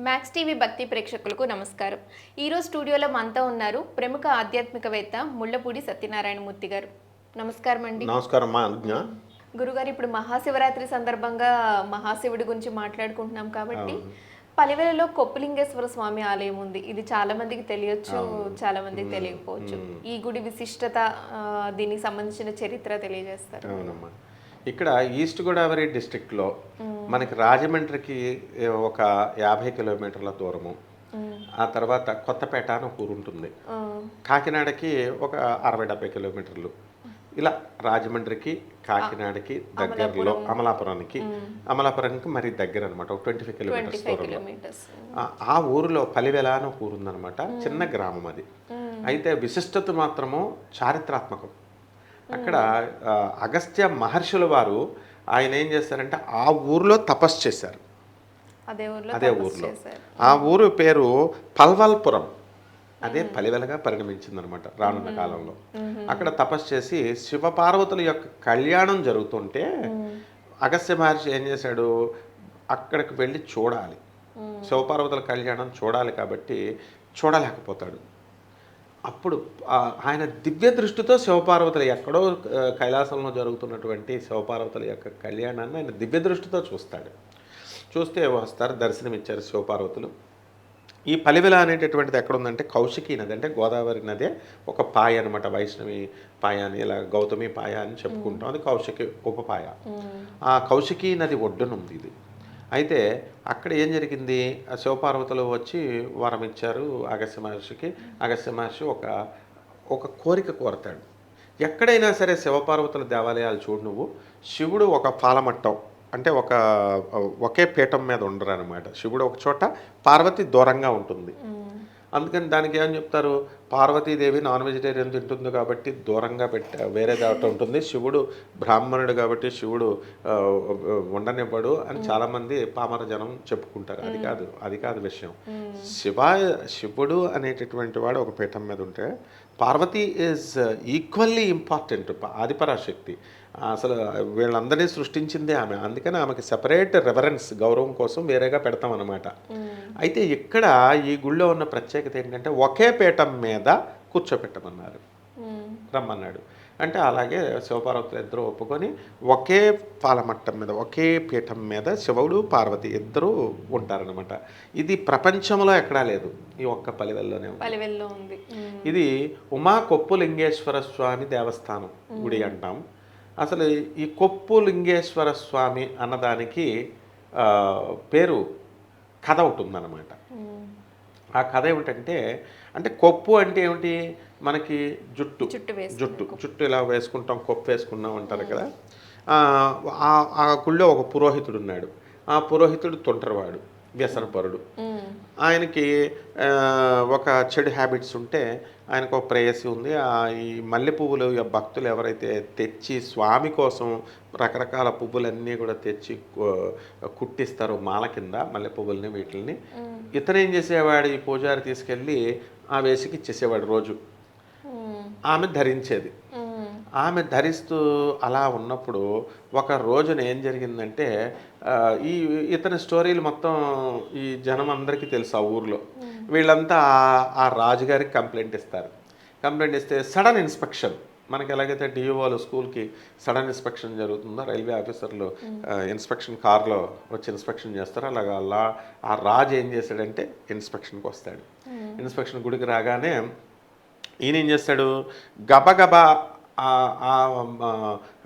Max TV భక్తి ప్రేక్షకులకు నమస్కారం. ఈరోజు స్టూడియోలో మనతో ఉన్నారు ప్రముఖ ఆధ్యాత్మికవేత్త ముళ్ళపూడి సత్యనారాయణమూర్తి గారు. నమస్కారం అండి. నమస్కారం మా అనుజ్ఞ. గురుగారు, ఇప్పుడు మహాశివరాత్రి సందర్భంగా మహాశివుడి గురించి మాట్లాడుకుంటున్నాం కాబట్టి పలివెలలో కొప్పులింగేశ్వర స్వామి ఆలయం ఉంది. ఇది చాలా మందికి తెలియచ్చు, చాలా మందికి తెలియకపోవచ్చు. ఈ గుడి విశిష్టత, దీనికి సంబంధించిన చరిత్ర తెలియజేస్తారు. అవునమ్మా. ఇక్కడ ఈస్ట్ గోదావరి డిస్ట్రిక్ట్లో మనకి రాజమండ్రికి ఒక 50 కిలోమీటర్ల దూరము, ఆ తర్వాత కొత్తపేట అని ఒక ఊరు ఉంటుంది, కాకినాడకి ఒక 60-70 కిలోమీటర్లు, ఇలా రాజమండ్రికి కాకినాడకి దగ్గరలో అమలాపురానికి మరి దగ్గర అనమాట, ఒక 25 కిలోమీటర్స్ దూరంలో. ఆ ఊరిలో పలివెల అని ఒక ఊరు ఉందనమాట, చిన్న గ్రామం అది. అయితే విశిష్టత మాత్రము చారిత్రాత్మకం. అక్కడ అగస్త్య మహర్షుల వారు ఆయన ఏం చేశారంటే ఆ ఊరిలో తపస్సు చేశారు. అదే ఊరిలో ఆ ఊరు పేరు పల్వల్పురం, అదే పలివెలగా పరిణమించిందనమాట రానున్న కాలంలో. అక్కడ తపస్సు చేసి శివపార్వతుల యొక్క కళ్యాణం జరుగుతుంటే అగస్త్య మహర్షి ఏం చేశాడు, అక్కడికి వెళ్ళి చూడాలి, శివపార్వతుల కళ్యాణం చూడాలి, కాబట్టి చూడలేకపోతాడు. అప్పుడు ఆయన దివ్య దృష్టితో శివపార్వతులు ఎక్కడో కైలాసంలో జరుగుతున్నటువంటి శివపార్వతుల యొక్క కళ్యాణాన్ని ఆయన దివ్య దృష్టితో చూస్తాడు. చూస్తే వస్తారు, దర్శనమిచ్చారు శివపార్వతులు. ఈ పలివెల అనేటటువంటిది ఎక్కడుందంటే కౌశికీ నది, అంటే గోదావరి నదే ఒక పాయ అనమాట. వైష్ణవి పాయ అని, ఇలా గౌతమి పాయ అని చెప్పుకుంటాం, అది కౌశికి ఉపపాయ. ఆ కౌశికీ నది ఒడ్డునుంది ఇది. అయితే అక్కడ ఏం జరిగింది, శివపార్వతులు వచ్చి వరం ఇచ్చారు అగస్త్య మహర్షికి. అగస్త్య మహర్షి ఒక కోరిక కోరతాడు. ఎక్కడైనా సరే శివపార్వతుల దేవాలయాలు చూడు నువ్వు, శివుడు ఒక పాలమట్టం, అంటే ఒకే పీఠం మీద ఉండరు అనమాట. శివుడు ఒక చోట, పార్వతి దూరంగా ఉంటుంది. అందుకని దానికి ఏమని చెప్తారు, పార్వతీదేవి నాన్ వెజిటేరియన్ తింటుంది కాబట్టి దూరంగా వేరే దాట ఉంటుంది, శివుడు బ్రాహ్మణుడు కాబట్టి శివుడు ఉండనివ్వడు అని చాలామంది పామర జనం చెప్పుకుంటారు. అది కాదు విషయం. శివుడు అనేటటువంటి వాడు ఒక పీఠం మీద ఉంటే Parvati is equally important, Adiparashakti. అసలు వీళ్ళందరినీ సృష్టించిందే ఆమె, అందుకని ఆమెకి సెపరేట్ రెఫరెన్స్, గౌరవం కోసం వేరేగా పెడతాం అన్నమాట. అయితే ఇక్కడ ఈ గుళ్ళో ఉన్న ప్రత్యేకత ఏంటంటే ఒకే పీఠం మీద కూర్చోపెట్టమన్నారు, రమ్మన్నాడు. అంటే అలాగే శివపార్వతులు ఇద్దరు ఒప్పుకొని ఒకే పాలమట్టం మీద, ఒకే పీఠం మీద శివుడు పార్వతి ఇద్దరు ఉంటారనమాట. ఇది ప్రపంచంలో ఎక్కడా లేదు, ఈ ఒక్క పలివెల్లోనే ఉంది. ఇది ఉమా కొప్పులింగేశ్వర స్వామి దేవస్థానం గుడి అంటాం. అసలు ఈ కొప్పులింగేశ్వర స్వామి అన్నదానికి పేరు కథ ఒకటి ఉందన్నమాట. ఆ కథ ఏమిటంటే, అంటే కొప్పు అంటే ఏమిటి, మనకి జుట్టు ఇలా వేసుకుంటాం, కొప్పు వేసుకున్నాం అంటారు కదా. ఆ గుళ్ళో ఒక పురోహితుడు ఉన్నాడు. ఆ పురోహితుడు తొంటరివాడు, వ్యసనపరుడు. ఆయనకి ఒక చెడు హ్యాబిట్స్ ఉంటే ఆయనకు ఒక ప్రేయసి ఉంది. ఈ మల్లె పువ్వులు భక్తులు ఎవరైతే తెచ్చి స్వామి కోసం రకరకాల పువ్వులన్నీ కూడా తెచ్చి కుట్టిస్తారు మాల కింద, మల్లె పువ్వుల్ని వీటిని ఇతను ఏం చేసేవాడు, ఈ పూజారి తీసుకెళ్ళి ఆ వేసికి ఇచ్చేసేవాడు రోజు. ఆమె ధరించేది. ఆమె ధరిస్తూ అలా ఉన్నప్పుడు ఒక రోజున ఏం జరిగిందంటే, ఇతని స్టోరీలు మొత్తం ఈ జనం అందరికీ తెలుసు ఆ ఊర్లో. వీళ్ళంతా ఆ రాజుగారికి కంప్లైంట్ ఇస్తారు. కంప్లైంట్ ఇస్తే సడన్ ఇన్స్పెక్షన్, మనకి ఎలాగైతే డిఓలు స్కూల్కి సడన్ ఇన్స్పెక్షన్ జరుగుతుందో, రైల్వే ఆఫీసర్లు ఇన్స్పెక్షన్ కార్లో వచ్చి ఇన్స్పెక్షన్ చేస్తారు, అలాగా ఆ రాజు ఏం చేశాడంటే ఇన్స్పెక్షన్కి వస్తాడు. ఇన్స్పెక్షన్ గుడికి రాగానే ఈయన ఏం చేస్తాడు, గబగబా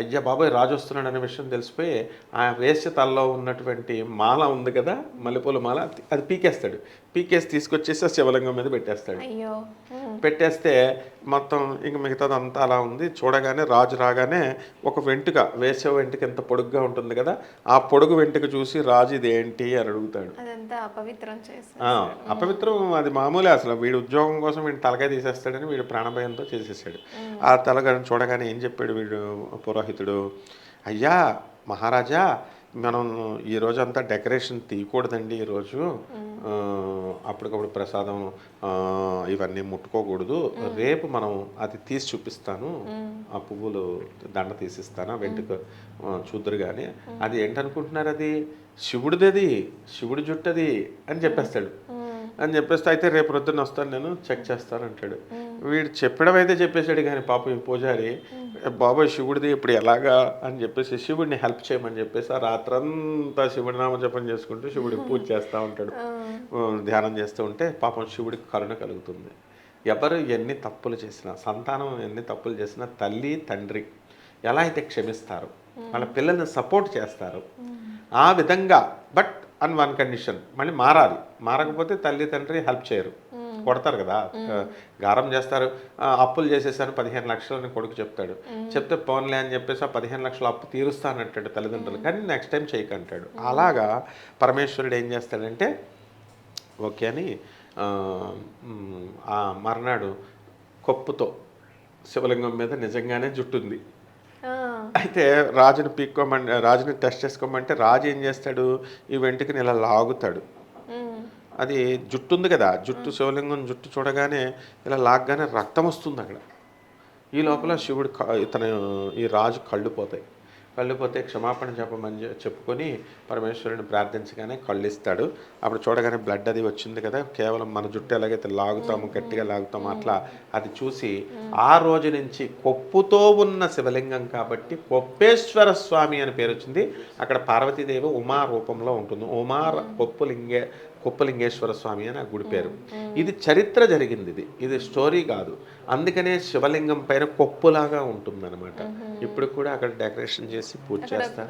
అయ్యా బాబాయ్ రాజు వస్తున్నాడు అనే విషయం తెలిసిపోయి ఆ వేశ్య తలలో ఉన్నటువంటి మాల ఉంది కదా, మల్లెపూల మాల, అది పీకేస్తాడు. పీకేసి తీసుకొచ్చేసి ఆ శివలింగం మీద పెట్టేస్తాడు. పెట్టేస్తే మొత్తం ఇంక మిగతాదంతా అలా ఉంది. చూడగానే రాజు రాగానే ఒక వెంట్రుక, వేశ్య వెంట్రుక ఎంత పొడుగ్గా ఉంటుంది కదా, ఆ పొడుగు వెంట్రుక చూసి రాజు ఇదేంటి అని అడుగుతాడు. అపవిత్రం, అది మామూలే. అసలు వీడు ఉద్యోగం కోసం వీడు తలకాయ తీసేస్తాడని వీడు ప్రాణభయంతో చేసేసాడు. ఆ తలగాని చూడగానే ఏం చెప్పాడు వీడు పురోహితుడు, అయ్యా మహారాజా, మనం ఈరోజు అంతా డెకరేషన్ తీయకూడదండి, ఈరోజు అప్పటికప్పుడు ప్రసాదం ఇవన్నీ ముట్టుకోకూడదు, రేపు మనం అది తీసి చూపిస్తాను, ఆ పువ్వులు దండ తీసిస్తాను, వెంట్రుక చూద్దరు కానీ. అది ఏంటనుకుంటున్నారు, అది శివుడిది, శివుడి జుట్టది అని చెప్పేస్తాడు. అని చెప్పేస్తే అయితే రేపు ప్రొద్దున్న వస్తాను నేను చెక్ చేస్తాను అంటాడు. వీడు చెప్పడం అయితే చెప్పేశాడు కానీ పాపం ఈ పూజారి బాబాయ్ శివుడిది ఇప్పుడు ఎలాగా అని చెప్పేసి శివుడిని హెల్ప్ చేయమని చెప్పేసి ఆ రాత్రంతా శివుడి నామ జపం చేసుకుంటూ శివుడికి పూజ చేస్తూ ఉంటాడు. ధ్యానం చేస్తూ ఉంటే పాపం శివుడికి కరుణ కలుగుతుంది. ఎవరు ఎన్ని తప్పులు చేసినా, సంతానం ఎన్ని తప్పులు చేసినా తల్లి తండ్రి ఎలా అయితే క్షమిస్తారు, వాళ్ళ పిల్లల్ని సపోర్ట్ చేస్తారు ఆ విధంగా, బట్ అన్ వన్ కండిషన్, మళ్ళీ మారాలి. మారకపోతే తల్లి తండ్రి హెల్ప్ చేయరు, కొడతారు కదా, గారం చేస్తారు. అప్పులు చేసేసాను 15 లక్షలని కొడుకు చెప్తాడు. చెప్తే పోన్లే అని చెప్పేసి ఆ 15 లక్షల అప్పు తీరుస్తానంటాడు తల్లిదండ్రులు, కానీ నెక్స్ట్ టైం చేయకంటాడు. అలాగా పరమేశ్వరుడు ఏం చేస్తాడంటే ఓకే అని ఆ మర్నాడు కొప్పుతో శివలింగం మీద నిజంగానే జుట్టుంది. అయితే రాజుని పీక్కోమంటే, రాజుని టెస్ట్ చేసుకోమంటే రాజు ఏం చేస్తాడు, ఈ వెంట్రుకని ఇలా లాగుతాడు. అది జుట్టు ఉంది కదా, జుట్టు శివలింగం జుట్టు చూడగానే ఇలా లాగ్గానే రక్తం వస్తుంది అక్కడ. ఈ లోపల శివుడు ఈ రాజు కళ్ళు పోతాయి. కళ్ళు పోతే క్షమాపణ చెప్పమని చెప్పుకొని పరమేశ్వరుని ప్రార్థించగానే కళ్ళు ఇస్తాడు. అప్పుడు చూడగానే బ్లడ్ అది వచ్చింది కదా, కేవలం మన జుట్టు ఎలాగైతే లాగుతాము, గట్టిగా లాగుతాము అట్లా అది చూసి ఆ రోజు నుంచి కొప్పుతో ఉన్న శివలింగం కాబట్టి కొప్పేశ్వర స్వామి అని పేరు వచ్చింది. అక్కడ పార్వతీదేవి ఉమా రూపంలో ఉంటుంది. కొప్పలింగేశ్వర స్వామి అని ఆ గుడి పేరు. ఇది చరిత్ర జరిగింది, ఇది స్టోరీ కాదు. అందుకనే శివలింగం పైన కొప్పులాగా ఉంటుందన్నమాట. ఇప్పుడు కూడా అక్కడ డెకరేషన్ చేసి పూజ చేస్తారు.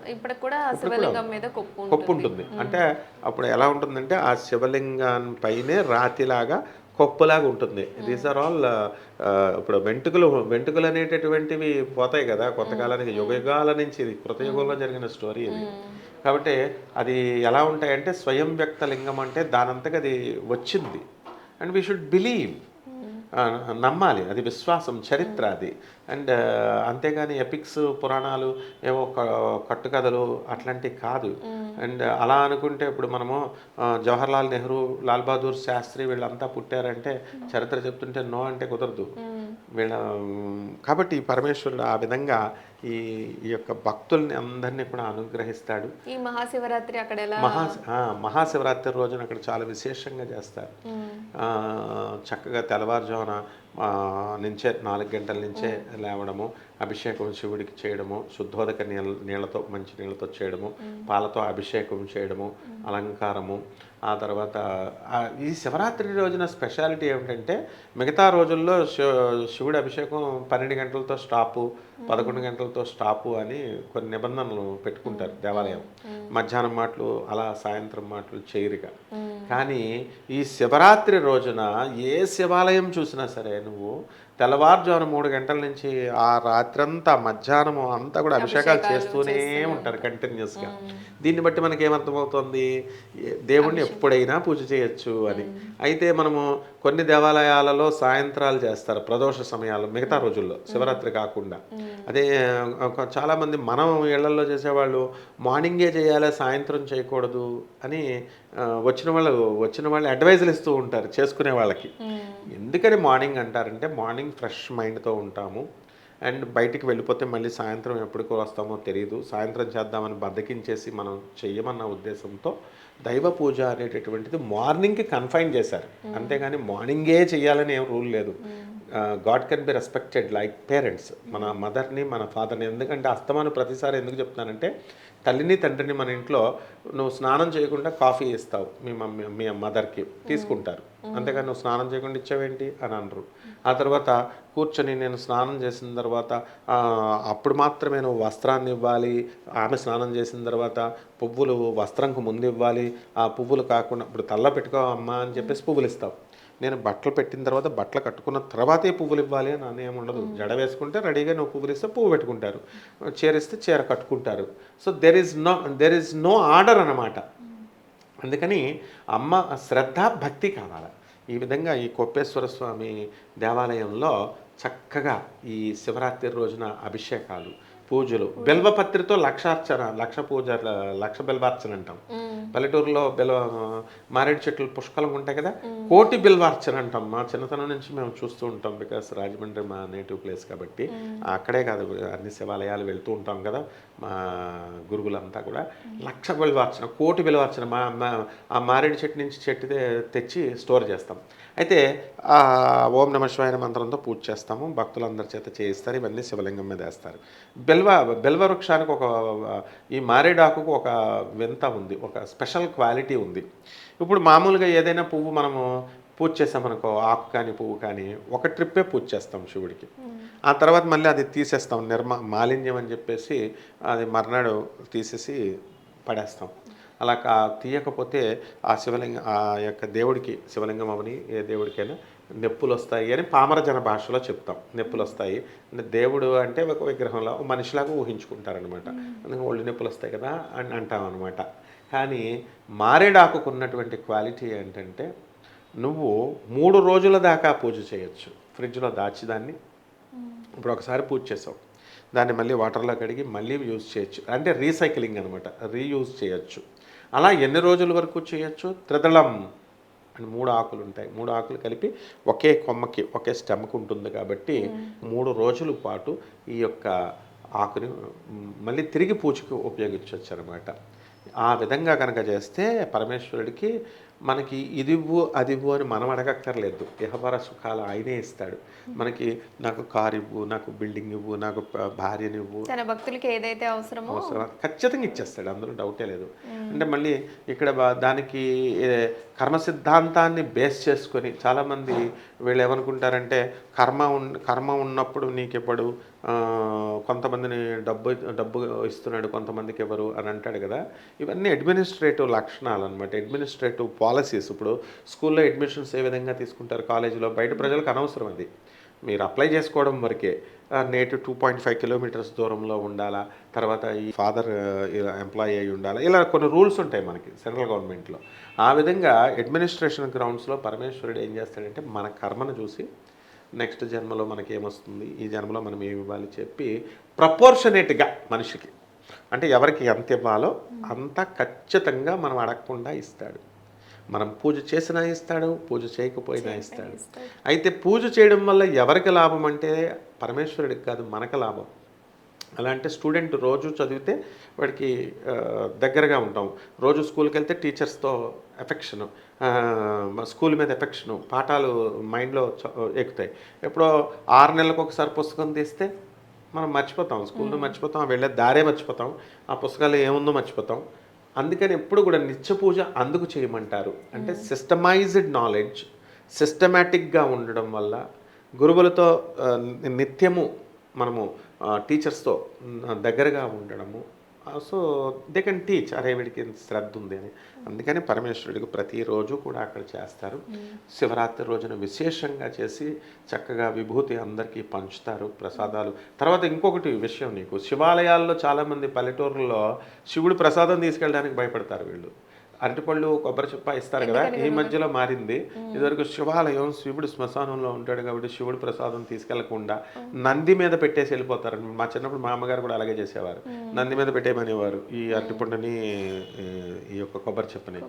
కొప్పు ఉంటుంది. అంటే అప్పుడు ఎలా ఉంటుందంటే ఆ శివలింగం పైనే రాతిలాగా కొప్పులాగా ఉంటుంది. దీస్ ఆర్ ఆల్ ఇప్పుడు వెంట్రుకలు అనేటటువంటివి పోతాయి కదా కొంతకాలానికి, యుగాల నుంచి, ఇది కృతయుగంలో జరిగిన స్టోరీ ఇది. కాబట్టి అది ఎలా ఉంటాయంటే స్వయం వ్యక్త లింగం అంటే దానంతగా అది వచ్చింది. అండ్ వీ షుడ్ బిలీవ్, నమ్మాలి, అది విశ్వాసం, చరిత్ర అది. అండ్ అంతేగాని ఎపిక్స్, పురాణాలు, ఏవో కట్టుకథలు అట్లాంటివి కాదు. అండ్ అలా అనుకుంటే ఇప్పుడు మనము జవహర్లాల్ నెహ్రూ, లాల్ బహదూర్ శాస్త్రి వీళ్ళంతా పుట్టారంటే చరిత్ర చెప్తుంటే నో అంటే కుదరదు వీళ్ళ. కాబట్టి పరమేశ్వరుడు ఆ విధంగా ఈ యొక్క భక్తుల్ని అందరినీ కూడా అనుగ్రహిస్తాడు. ఈ మహాశివరాత్రి అక్కడ మహాశివరాత్రి రోజున అక్కడ చాలా విశేషంగా చేస్తారు. చక్కగా తెల్లవారుజామున నుంచే 4 గంటల నుంచే లేవడము, అభిషేకం శివుడికి చేయడము, శుద్ధోదక నీళ్ళతో, మంచి నీళ్ళతో చేయడము, పాలతో అభిషేకం చేయడము, అలంకారము. ఆ తర్వాత ఈ శివరాత్రి రోజున స్పెషాలిటీ ఏమిటంటే మిగతా రోజుల్లో శివుడి అభిషేకం 12 గంటలతో స్టాపు, 11 గంటలతో స్టాపు అని కొన్ని నిబంధనలు పెట్టుకుంటారు దేవాలయం. మధ్యాహ్నం మాటలు అలా సాయంత్రం మాటలు చేయరుగా. కానీ ఈ శివరాత్రి రోజున ఏ శివాలయం చూసినా సరే నువ్వు తెల్లవారుజామున 3 గంటల నుంచి ఆ రాత్రంతా మధ్యాహ్నం అంతా కూడా అభిషేకాలు చేస్తూనే ఉంటారు కంటిన్యూస్గా. దీన్ని బట్టి మనకి ఏమర్థమవుతుంది, దేవుణ్ణి ఎప్పుడైనా పూజ చేయొచ్చు అని. అయితే మనము కొన్ని దేవాలయాలలో సాయంత్రాలు చేస్తారు ప్రదోష సమయాల్లో, మిగతా రోజుల్లో, శివరాత్రి కాకుండా. అదే చాలామంది మనం ఇళ్లలో చేసేవాళ్ళు మార్నింగే చేయాలి, సాయంత్రం చేయకూడదు అని వచ్చిన వాళ్ళు అడ్వైజులు ఇస్తూ ఉంటారు చేసుకునే వాళ్ళకి. ఎందుకని మార్నింగ్ అంటారంటే మార్నింగ్ ఫ్రెష్ మైండ్తో ఉంటాము, అండ్ బయటికి వెళ్ళిపోతే మళ్ళీ సాయంత్రం ఎప్పటికో వస్తామో తెలియదు, సాయంత్రం చేద్దామని బద్దకించేసి మనం చెయ్యమన్న ఉద్దేశంతో దైవ పూజ అనేటటువంటిది మార్నింగ్కి కన్ఫైన్ చేశారు. అంతేగాని మార్నింగే చేయాలని ఏం రూల్ లేదు. God can be respected like parents, మన మదర్ని, మన ఫాదర్ని. ఎందుకంటే అస్తమాను ప్రతిసారి ఎందుకు చెప్తానంటే తల్లిని తండ్రిని మన ఇంట్లో నువ్వు స్నానం చేయకుండా కాఫీ ఇస్తావు మీ మదర్కి, తీసుకుంటారు. అంతేగాని నువ్వు స్నానం చేయకుండా ఇచ్చావేంటి అని అనరు. ఆ తర్వాత కూర్చొని నేను స్నానం చేసిన తర్వాత అప్పుడు మాత్రమే నువ్వు వస్త్రాన్ని ఇవ్వాలి, ఆమె స్నానం చేసిన తర్వాత పువ్వులు వస్త్రంకు ముందు ఇవ్వాలి, ఆ పువ్వులు కాకుండా ఇప్పుడు తల్ల పెట్టుకో అమ్మా అని చెప్పేసి పువ్వులు ఇస్తావు. నేను బట్టలు పెట్టిన తర్వాత బట్టలు కట్టుకున్న తర్వాతే పువ్వులు ఇవ్వాలి అని అనే ఉండదు. జడ వేసుకుంటే రెడీగా నువ్వు పువ్వులు ఇస్తే పువ్వు పెట్టుకుంటారు, చీర ఇస్తే చీర కట్టుకుంటారు. So there is no order అన్నమాట. అందుకని అమ్మ శ్రద్ధ, భక్తి కావాలి. ఈ విధంగా ఈ కొప్పేశ్వర స్వామి దేవాలయంలో చక్కగా ఈ శివరాత్రి రోజున అభిషేకాలు, పూజలు బిల్వపత్రితో లక్షార్చన, లక్ష పూజ, లక్ష బిల్వార్చన అంటాం. పల్లెటూరులో మారేడు చెట్లు పుష్కలంగా ఉంటాయి కదా, కోటి బిల్వార్చన అంటాం. మా చిన్నతనం నుంచి మేము చూస్తూ ఉంటాం, బికాస్ రాజమండ్రి మా నేటివ్ ప్లేస్ కాబట్టి. అక్కడే కాదు, అన్ని శివాలయాలు వెళ్తూ ఉంటాం కదా మా గురువులంతా కూడా. లక్ష బిల్వార్చన, కోటి బిల్వార్చన ఆ మారేడు చెట్టు నుంచి చెట్టు తెచ్చి స్టోర్ చేస్తాం. అయితే ఓం నమ శివాయ మంత్రంతో పూజ చేస్తాము, భక్తులందరి చేత చేయిస్తారు. ఇవన్నీ శివలింగం మీద వేస్తారు. బెల్వ వృక్షానికి ఈ మారేడాకుకు ఒక వింత ఉంది, ఒక స్పెషల్ క్వాలిటీ ఉంది. ఇప్పుడు మామూలుగా ఏదైనా పువ్వు మనము పూజ చేస్తామనుకో, ఆకు కానీ పువ్వు కానీ ఒక ట్రిప్పే పూజ చేస్తాం శివుడికి. ఆ తర్వాత మళ్ళీ అది తీసేస్తాం, మాలిన్యం అని చెప్పేసి అది మర్నాడు తీసేసి పడేస్తాం. అలా తీయకపోతే ఆ శివలింగం, ఆ యొక్క దేవుడికి, శివలింగం అవని ఏ దేవుడికైనా నొప్పులు వస్తాయి అని పామరజన భాషలో చెప్తాం. నొప్పులు వస్తాయి అంటే దేవుడు అంటే ఒక విగ్రహంలో మనిషిలాగా ఊహించుకుంటారనమాట. అందుకని ఒళ్ళు నొప్పులు వస్తాయి కదా అని అంటాం అనమాట. కానీ మారేడాకుకు ఉన్నటువంటి క్వాలిటీ ఏంటంటే, నువ్వు 3 రోజుల దాకా పూజ చేయొచ్చు. ఫ్రిడ్జ్లో దాచిదాన్ని ఇప్పుడు ఒకసారి పూజ చేసావు, దాన్ని మళ్ళీ వాటర్లో కడిగి మళ్ళీ యూజ్ చేయొచ్చు. అంటే రీసైక్లింగ్ అనమాట, రీయూజ్ చేయొచ్చు. అలా ఎన్ని రోజుల వరకు చేయొచ్చు? త్రిదళం అని 3 ఆకులు ఉంటాయి. 3 ఆకులు కలిపి ఒకే కొమ్మకి, ఒకే స్టెమ్కి ఉంటుంది కాబట్టి 3 రోజుల పాటు ఈ యొక్క ఆకుని మళ్ళీ తిరిగి పూజకి ఉపయోగించవచ్చు అనమాట. ఆ విధంగా కనుక చేస్తే పరమేశ్వరుడికి మనకి ఇదివ్వు అదివ్వు అని మనం అడగక్కర్లేదు. ఇహపర సుఖాలు ఆయనే ఇస్తాడు మనకి. నాకు కారు ఇవ్వు, నాకు బిల్డింగ్ ఇవ్వు, నాకు భార్యనివ్వు, తన భక్తులకి ఏదైతే అవసరమో ఖచ్చితంగా ఇచ్చేస్తాడు, అందులో డౌటే లేదు. అంటే మళ్ళీ ఇక్కడ దానికి కర్మ సిద్ధాంతాన్ని బేస్ చేసుకొని చాలామంది వీళ్ళు ఏమనుకుంటారంటే, కర్మ ఉన్నప్పుడు నీకెప్పుడు కొంతమందిని డబ్బు ఇస్తున్నాడు, కొంతమందికి ఎవరు అని అంటాడు కదా. ఇవన్నీ అడ్మినిస్ట్రేటివ్ లక్షణాలు అనమాట, అడ్మినిస్ట్రేటివ్ పాలసీస్. ఇప్పుడు స్కూల్లో అడ్మిషన్స్ ఏ విధంగా తీసుకుంటారు, కాలేజీలో, బయట ప్రజలకు అనవసరం అది. మీరు అప్లై చేసుకోవడం వరకే. నేటు 2.5 కిలోమీటర్స్ దూరంలో ఉండాలా, తర్వాత ఈ ఫాదర్ ఎంప్లాయీ అయి ఉండాలా, ఇలా కొన్ని రూల్స్ ఉంటాయి మనకి సెంట్రల్ గవర్నమెంట్లో. ఆ విధంగా అడ్మినిస్ట్రేషన్ గ్రౌండ్స్లో పరమేశ్వరుడు ఏం చేస్తాడంటే, మన కర్మను చూసి నెక్స్ట్ జన్మలో మనకి ఏమొస్తుంది, ఈ జన్మలో మనం ఏమి ఇవ్వాలి చెప్పి ప్రపోర్షనేట్గా మనిషికి, అంటే ఎవరికి ఎంత ఇవ్వాలో అంత ఖచ్చితంగా మనం అడగకుండా ఇస్తాడు. మనం పూజ చేసినా ఇస్తాడు, పూజ చేయకపోయినా ఇస్తాడు. అయితే పూజ చేయడం వల్ల ఎవరికి లాభం అంటే పరమేశ్వరుడికి కాదు, మనకు లాభం. అలా అంటే స్టూడెంట్ రోజు చదివితే వాడికి దగ్గరగా ఉంటాం. రోజు స్కూల్కి వెళ్తే టీచర్స్తో ఎఫెక్షను, స్కూల్ మీద ఎఫెక్షను, పాఠాలు మైండ్లో ఎక్కుతాయి. ఎప్పుడో 6 నెలలకు ఒకసారి పుస్తకం తీస్తే మనం మర్చిపోతాం, స్కూల్లో మర్చిపోతాం, వెళ్ళే దారే మర్చిపోతాం, ఆ పుస్తకాలు ఏముందో మర్చిపోతాం. అందుకని ఎప్పుడు కూడా నిత్య పూజ అందుకు చేయమంటారు. అంటే సిస్టమైజ్డ్ నాలెడ్జ్, సిస్టమేటిక్గా ఉండడం వల్ల, గురువులతో నిత్యము మనము టీచర్స్తో దగ్గరగా ఉండడము. సో దే కెన్ టీచ్, అరే వీడికి శ్రద్ధ ఉంది అని. అందుకని పరమేశ్వరుడికి ప్రతిరోజు కూడా అక్కడ చేస్తారు. శివరాత్రి రోజున విశేషంగా చేసి చక్కగా విభూతి అందరికీ పంచుతారు, ప్రసాదాలు. తర్వాత ఇంకొకటి విషయం, నీకు శివాలయాల్లో చాలామంది పల్లెటూరులో శివుడు ప్రసాదం తీసుకెళ్ళడానికి భయపడతారు. వీళ్ళు అరటిపళ్ళు, కొబ్బరి చిప్ప ఇస్తారు కదా, ఈ మధ్యలో మారింది. ఇదివరకు శివాలయం, శివుడు శ్మశానంలో ఉంటాడు కాబట్టి శివుడు ప్రసాదం తీసుకెళ్లకుండా నంది మీద పెట్టేసి వెళ్ళిపోతారు. మా చిన్నప్పుడు మా అమ్మగారు కూడా అలాగే చేసేవారు, నంది మీద పెట్టేయమనేవారు ఈ అరటిపండుని, ఈ యొక్క కొబ్బరి చిప్పని.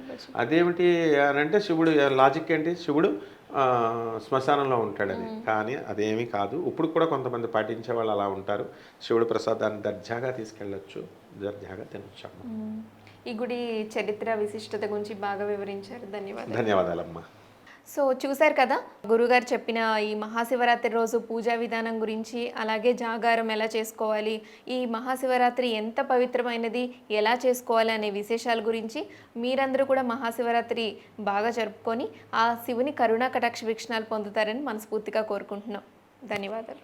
అదేమిటి అని అంటే, శివుడు లాజిక్ ఏంటి, శివుడు శ్మశానంలో ఉంటాడని. కానీ అదేమీ కాదు. ఇప్పుడు కూడా కొంతమంది పాటించే వాళ్ళు అలా ఉంటారు. శివుడు ప్రసాదాన్ని దర్జాగా తీసుకెళ్ళొచ్చు, దర్జాగా తినొచ్చు. ఈ గుడి చరిత్ర, విశిష్టత గురించి బాగా వివరించారు. ధన్యవాదాలు. ధన్యవాదాలమ్మా. సో చూశారు కదా, గురుగారు చెప్పిన ఈ మహాశివరాత్రి రోజు పూజా విధానం గురించి, అలాగే జాగారం ఎలా చేసుకోవాలి, ఈ మహాశివరాత్రి ఎంత పవిత్రమైనది, ఎలా చేసుకోవాలి అనే విశేషాల గురించి మీరందరూ కూడా మహాశివరాత్రి బాగా జరుపుకొని ఆ శివుని కరుణా కటాక్ష వీక్షణాలు పొందుతారని మనస్ఫూర్తిగా కోరుకుంటున్నాం. ధన్యవాదాలు.